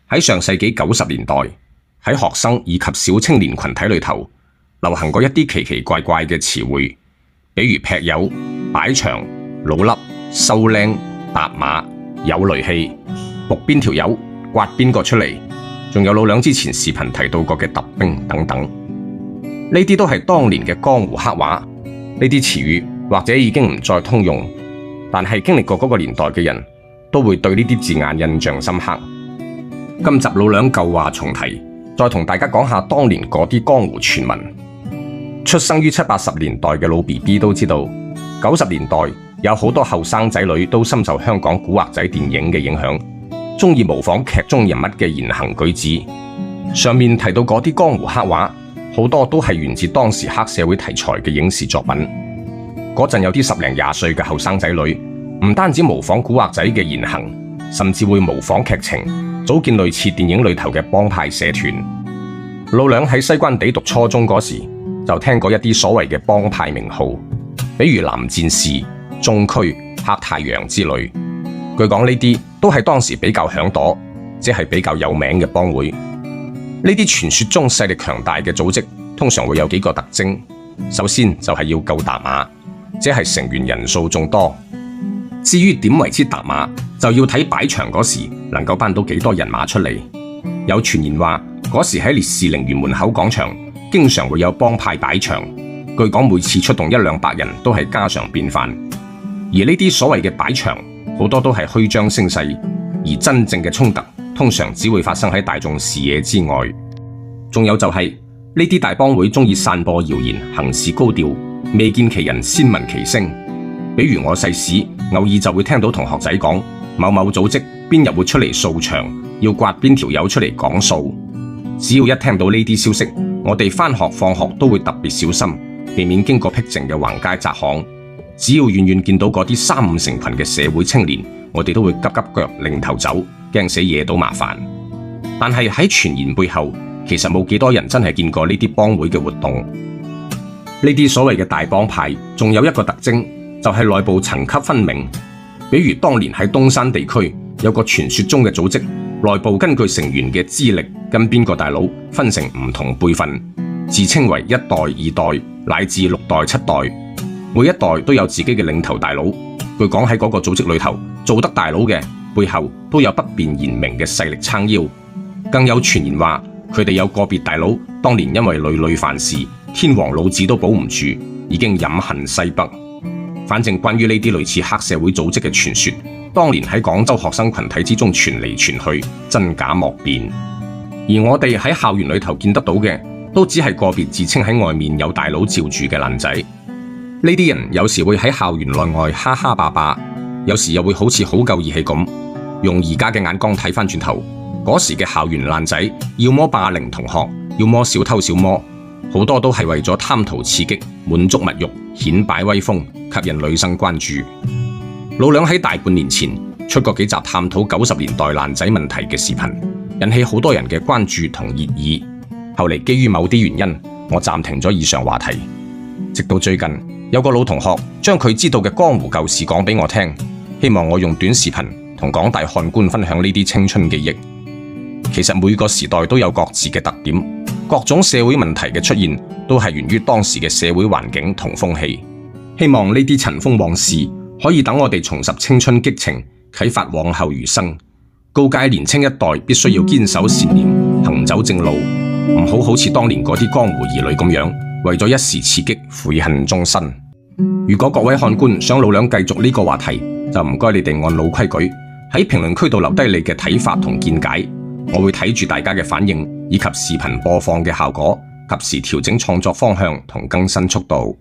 喺上世紀90年代，喺學生以及小青年群體裏頭，流行過一啲奇奇怪怪嘅詞彙，比如劈友、擺場、老笠、收靚、搭馬、有雷氣、仆邊條友、刮邊個出嚟，仲有老梁之前視頻提到過嘅揼冰等等，呢啲都係當年嘅江湖黑話。呢啲詞語或者已經唔再通用，但係經歷過嗰個年代嘅人都會對呢啲字眼印象深刻。今集老梁舊話重提，再同大家講下當年嗰啲江湖傳聞。出生於70、80年代嘅老 BB 都知道，90年代有好多後生仔女都深受香港古惑仔電影嘅影響，中意模仿劇中人物嘅言行舉止。上面提到嗰啲江湖黑話，好多都係源自當時黑社會題材嘅影視作品。嗰陣有啲10零20歲嘅後生仔女，唔單止模仿古惑仔嘅言行，甚至會模仿劇情，組建類似電影裏頭嘅幫派社團。老梁喺西關地讀初中嗰時，就聽過一啲所謂嘅幫派名號，比如藍戰士、中區、黑太陽之類。據講呢啲都係當時比較響朵，即係比較有名嘅幫會。呢啲傳說中勢力強大嘅組織，通常會有幾個特徵。首先就係要夠搭馬，即係成員人數眾多。至於點為之搭馬，就要睇擺場嗰時能夠搬到幾多人馬出嚟。有傳言話嗰時喺烈士陵園門口廣場，經常會有幫派擺場，據講每次出動100-200人都係家常便飯。而呢啲所謂嘅擺場，好多都係虛張聲勢，而真正嘅衝突通常只會發生喺大眾視野之外。仲有就係呢啲大幫會中意散播謠言，行事高調，未見其人先聞其聲。比如我細時偶爾就會聽到同學仔講，某某組織邊日會出嚟掃場，要刮邊條友出嚟講數。只要一聽到呢啲消息，我哋返學放學都會特別小心，避免經過僻靜嘅橫街窄巷。只要遠遠見到嗰啲3、5成群嘅社會青年，我哋都會急急腳擰頭走，驚死惹到麻煩。但係喺傳言背後，其實冇幾多人真係見過呢啲幫會嘅活動。呢啲所謂嘅大幫派，仲有一個特徵，就係內部層級分明。比如當年喺東山地區有個傳說中嘅組織，內部根據成員嘅資歷跟邊個大佬分成唔同輩分，自稱為1代、2代乃至6代、7代，每一代都有自己嘅領頭大佬。據講喺嗰個組織裏頭做得大佬嘅背後都有不便言明嘅勢力撐腰。更有傳言話佢哋有個別大佬當年因為屢屢犯事，天王老子都保唔住，已經飲恨西北。反正關於呢啲類似黑社會組織嘅傳說，當年喺廣州學生群體之中傳嚟傳去，真假莫辨。而我哋喺校園裏頭見得到嘅，都只係個別自稱喺外面有大佬罩住嘅爛仔。呢啲人有時會喺校園內外哈哈霸霸，有時又會好似好夠義氣咁。用而家嘅眼光睇返轉頭，嗰時嘅校園爛仔，要麼霸凌同學，要麼小偷小摸，好多都係為咗貪圖刺激，滿足物慾，顯擺威風，吸引女生關注。老梁喺大半年前出過幾集探討90年代爛仔問題嘅視頻，引起好多人嘅關注同熱議。後嚟基於某啲原因，我暫停咗以上話題。直到最近，有個老同學將佢知道嘅江湖舊事講俾我聽，希望我用短視頻同廣大漢官分享呢啲青春記憶。其實每個時代都有各自嘅特點，各種社會問題嘅出現都係源於當時嘅社會環境同風氣。希望呢啲塵封往事可以等我哋重拾青春激情，啟發往後餘生。告誡年青一代必須要堅守善念，行走正路，唔好好似當年嗰啲江湖兒女咁樣，為咗一時刺激悔恨終身。如果各位漢官想老梁繼續呢個話題，就唔該你哋按老規矩喺評論區度留低你嘅睇法同見解，我會睇住大家嘅反應以及視頻播放嘅效果，及時調整創作方向同更新速度。